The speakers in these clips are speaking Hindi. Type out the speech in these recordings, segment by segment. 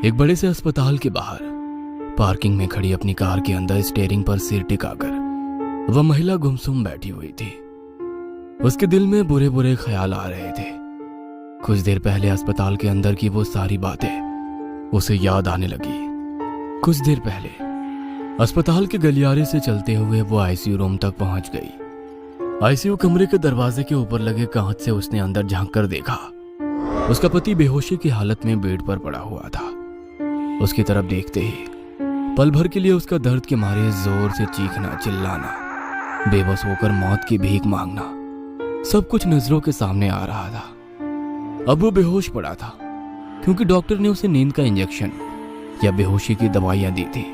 एक बड़े से अस्पताल के बाहर पार्किंग में खड़ी अपनी कार के अंदर स्टीयरिंग पर सिर टिकाकर वह महिला गुमसुम बैठी हुई थी। उसके दिल में बुरे बुरे ख्याल आ रहे थे। कुछ देर पहले अस्पताल के अंदर की वो सारी बातें उसे याद आने लगी। कुछ देर पहले अस्पताल के गलियारे से चलते हुए वो आईसीयू रूम तक पहुंच गई। आईसीयू कमरे के दरवाजे के ऊपर लगे कांच से उसने अंदर झांक कर देखा। उसका पति बेहोशी की हालत में बेड पर पड़ा हुआ था। उसकी तरफ देखते ही पल भर के लिए उसका दर्द के मारे जोर से चीखना, चिल्लाना, बेबस होकर मौत की भीख मांगना सब कुछ नजरों के सामने आ रहा था। अब वो बेहोश पड़ा था क्योंकि डॉक्टर ने उसे नींद का इंजेक्शन या बेहोशी की दवाइयां दी थी।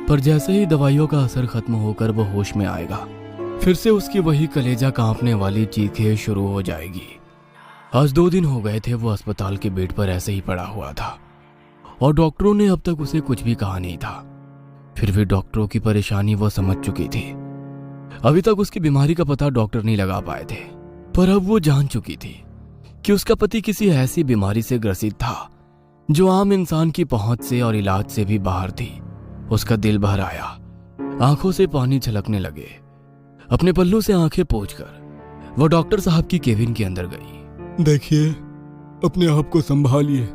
पर जैसे ही दवाइयों का असर खत्म होकर वो होश में आएगा, फिर से उसकी वही कलेजा कांपने वाली चीखें शुरू हो जाएगी। आज 2 दिन हो गए थे वो अस्पताल के बेड पर ऐसे ही पड़ा हुआ था और डॉक्टरों ने अब तक उसे कुछ भी कहा नहीं था। फिर भी डॉक्टरों की परेशानी वो समझ चुकी थी। अभी तक उसकी बीमारी का पता डॉक्टर नहीं लगा पाए थे, पर अब वो जान चुकी थी कि उसका पति किसी ऐसी बीमारी से ग्रसित था जो आम इंसान की पहुंच से और इलाज से भी बाहर थी। उसका दिल भर आया, आंखों से पानी छलकने लगे। अपने पल्लू से आंखें पोंछकर वो डॉक्टर साहब की केबिन के अंदर गई। देखिए, अपने आप को संभालिए,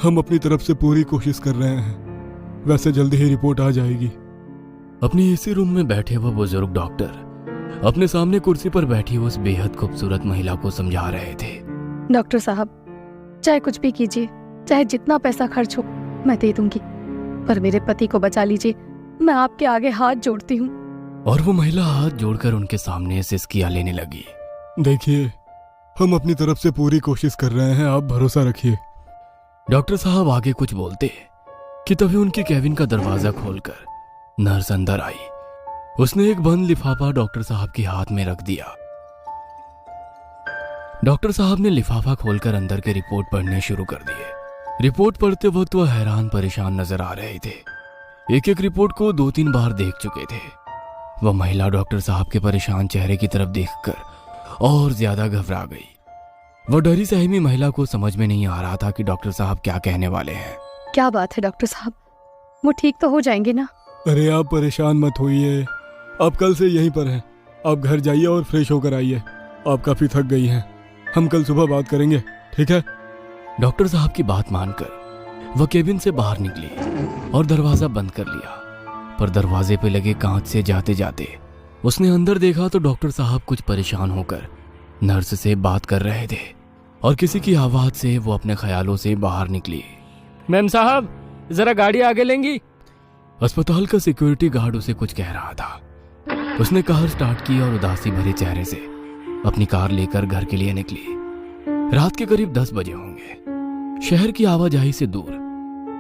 हम अपनी तरफ से पूरी कोशिश कर रहे हैं। वैसे जल्दी ही रिपोर्ट आ जाएगी। अपनी एसी रूम में बैठे वो बुजुर्ग डॉक्टर अपने सामने कुर्सी पर बैठी उस बेहद खूबसूरत महिला को समझा रहे थे। डॉक्टर साहब, चाहे कुछ भी कीजिए, चाहे जितना पैसा खर्च हो मैं दे दूंगी, पर मेरे पति को बचा लीजिए। मैं आपके आगे हाथ जोड़ती हूँ। और वो महिला हाथ जोड़कर उनके सामने सिसकियां लेने लगी। देखिए, हम अपनी तरफ से पूरी कोशिश कर रहे हैं, आप भरोसा रखिए। डॉक्टर साहब आगे कुछ बोलते कि तभी उनके केबिन का दरवाजा खोलकर नर्स अंदर आई। उसने एक बंद लिफाफा डॉक्टर साहब के हाथ में रख दिया। डॉक्टर साहब ने लिफाफा खोलकर अंदर के रिपोर्ट पढ़ने शुरू कर दिए। रिपोर्ट पढ़ते वक्त वह हैरान परेशान नजर आ रहे थे। एक एक रिपोर्ट को 2-3 बार देख चुके थे। वह महिला डॉक्टर साहब के परेशान चेहरे की तरफ देखकर और ज्यादा घबरा गई। वह डरी सहमी महिला को समझ में नहीं आ रहा था कि डॉक्टर साहब क्या कहने वाले हैं। क्या बात है डॉक्टर साहब, वो ठीक तो हो जाएंगे ना? अरे आप परेशान मत होइए, आप कल से यहीं पर हैं। आप घर जाइए और फ्रेश होकर आइए। आप काफी थक गई हैं। हम कल सुबह बात करेंगे, ठीक है? डॉक्टर साहब की बात मानकर वह केबिन से बाहर निकली और दरवाजा बंद कर लिया। पर दरवाजे पे लगे कांच से जाते जाते उसने अंदर देखा तो डॉक्टर साहब कुछ परेशान होकर नर्स से बात कर रहे थे और किसी की आवाज से वो अपने ख्यालों से बाहर निकली। मैम साहब, जरा गाड़ी आगे लेंगी? अस्पताल का सिक्योरिटी गार्ड उसे कुछ कह रहा था। उसने कार स्टार्ट की और उदासी भरे चेहरे से अपनी कार लेकर घर के लिए निकली। रात के करीब 10 बजे होंगे। शहर की आवाजाही से दूर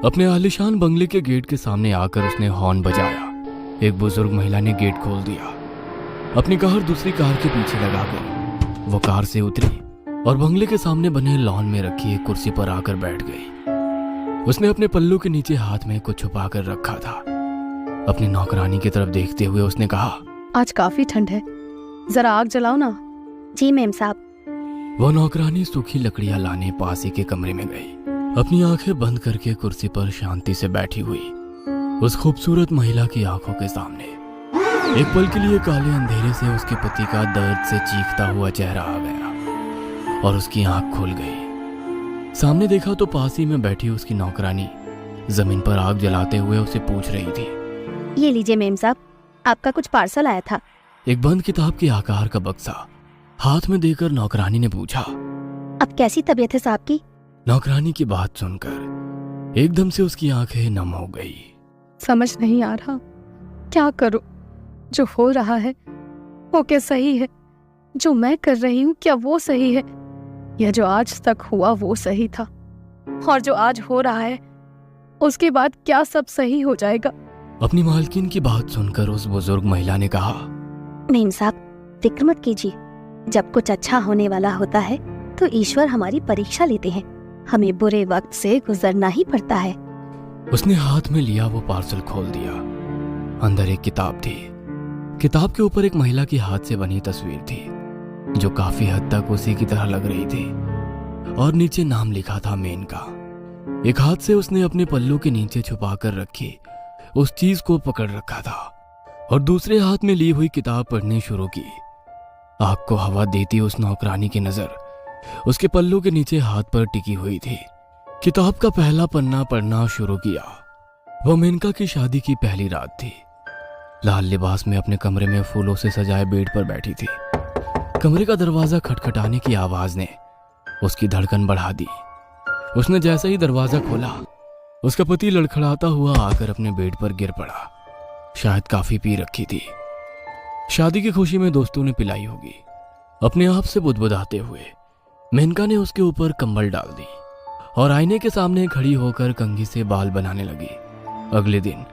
अपने आलीशान बंगले के गेट के सामने आकर उसने हॉर्न बजाया। एक बुजुर्ग महिला ने गेट खोल दिया। अपनी कार दूसरी कार के पीछे लगाकर वो कार से उतरी और बंगले के सामने बने लॉन में रखी एक कुर्सी पर आकर बैठ गई। उसने अपने पल्लू के नीचे हाथ में कुछ छुपा कर रखा था। अपनी नौकरानी की तरफ देखते हुए उसने कहा, आज काफी ठंड है, जरा आग जलाओ ना। जी मैम साहब। वह नौकरानी सूखी लकड़ियां लाने पास ही के कमरे में गई। अपनी आंखें बंद करके कुर्सी पर शांति से बैठी हुई उस खूबसूरत महिला की आंखों के सामने एक पल के लिए काले अंधेरे से उसके पति का दर्द से चीखता हुआ चेहरा आ गया और उसकी आंख खुल गई। सामने देखा तो पास ही में बैठी उसकी नौकरानी जमीन पर आग जलाते हुए उसे पूछ रही थी, ये लीजिए मैम साहब, आपका कुछ पार्सल आया था। एक बंद किताब के आकार का बक्सा हाथ में देकर नौकरानी ने पूछा, अब कैसी तबीयत है साहब की? नौकरानी की बात सुनकर एकदम से उसकी आंखें नम हो गई। समझ नहीं आ रहा क्या करूं। जो हो रहा है वो क्या सही है? जो मैं कर रही हूँ क्या वो सही है? या जो आज तक हुआ वो सही था? और जो आज हो रहा है उसके बाद क्या सब सही हो जाएगा? अपनी मालकिन की बात सुनकर उस बुजुर्ग महिला ने कहा, मैम साहब, फिक्र मत कीजिए। जब कुछ अच्छा होने वाला होता है तो ईश्वर हमारी परीक्षा लेते हैं। हमें बुरे वक्त से गुजरना ही पड़ता है। उसने हाथ में लिया वो पार्सल खोल दिया। अंदर एक किताब थी। किताब के ऊपर एक महिला की हाथ से बनी तस्वीर थी जो काफी हद तक उसी की तरह लग रही थी और नीचे नाम लिखा था मेनका। एक हाथ से उसने अपने पल्लू के नीचे छुपा कर रखी उस चीज को पकड़ रखा था और दूसरे हाथ में ली हुई किताब पढ़नी शुरू की। आग को हवा देती उस नौकरानी की नजर उसके पल्लू के नीचे हाथ पर टिकी हुई थी। किताब का पहला पन्ना पढ़ना शुरू किया। वह मेनका की शादी की पहली रात थी। लाल लिबास में अपने कमरे में फूलों से सजाए बेड पर बैठी थी। कमरे का दरवाजा खटखटाने की आवाज ने उसकी धड़कन बढ़ा दी। उसने जैसे ही दरवाजा खोला, उसका पति लड़खड़ाता हुआ आकर अपने बेड पर गिर पड़ा। शायद काफी पी रखी थी। शादी की खुशी में दोस्तों ने पिलाई होगी। अपने आप से बुदबुदाते हुए मेनका ने उसके ऊपर कंबल डाल दी और आईने के सामने खड़ी होकर कंघी से बाल बनाने लगी। अगले दिन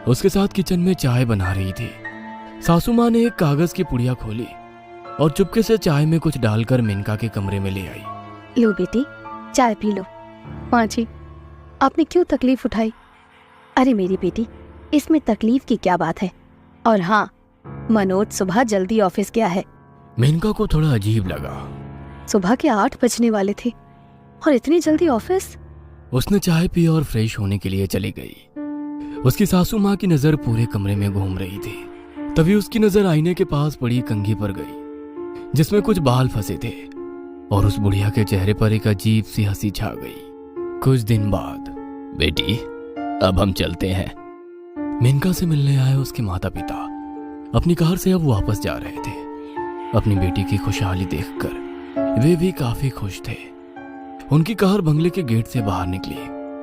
उसके साथ किचन में चाय बना रही थी। सासू माँ ने एक कागज की पुड़िया खोली और चुपके से चाय में कुछ डालकर मेनका के कमरे में ले आई। लो बेटी, चाय पी लो। माँ जी, आपने क्यों तकलीफ उठाई? अरे मेरी बेटी, इसमें तकलीफ की क्या बात है? और हाँ, मनोज सुबह जल्दी ऑफिस गया है। मेनका को थोड़ा अजीब लगा। सुबह के 8 बजने वाले थे और इतनी जल्दी ऑफिस? उसने चाय पी और फ्रेश होने के लिए चली गई। उसकी सासू माँ की नजर पूरे कमरे में घूम रही थी। तभी उसकी नजर आईने के पास पड़ी कंघी पर गई जिसमें कुछ बाल फंसे थे और उस बुढ़िया के चेहरे पर एक अजीब सी हंसी छा गई। कुछ दिन बाद, बेटी अब हम चलते हैं। मेनका से मिलने आए उसके माता पिता अपनी कार से अब वापस जा रहे थे। अपनी बेटी की खुशहाली देखकर वे भी काफी खुश थे। उनकी कार बंगले के गेट से बाहर निकली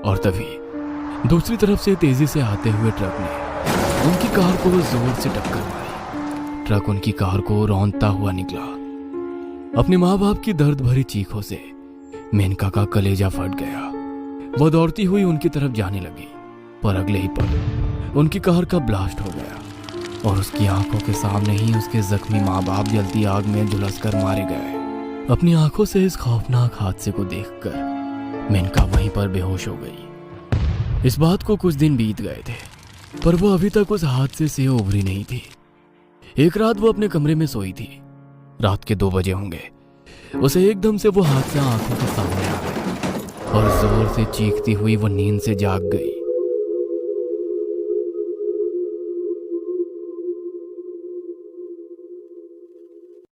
और तभी दूसरी तरफ से तेजी से आते हुए ट्रक ने उनकी कार को जोर से टक्कर मारी। ट्रक उनकी कार को रौंदता हुआ निकला। अपने माँ बाप की दर्द भरी चीखों से मेनका का कलेजा फट गया। वो दौड़ती हुई उनकी तरफ जाने लगी, पर अगले ही पल उनकी कार का ब्लास्ट हो गया और उसकी आंखों के सामने ही उसके जख्मी माँ बाप जलती आग में झुलसकर मारे गए। अपनी आंखों से इस खौफनाक हादसे को देखकर मेनका वहीं पर बेहोश हो गई। इस बात को कुछ दिन बीत गए थे, पर वो अभी तक उस हादसे से उभरी नहीं थी। एक रात वो अपने कमरे में सोई थी। रात के 2 बजे होंगे। उसे एकदम से वो हादसा आंखों के सामने आ गया और जोर से चीखती हुई वो नींद से जाग गई।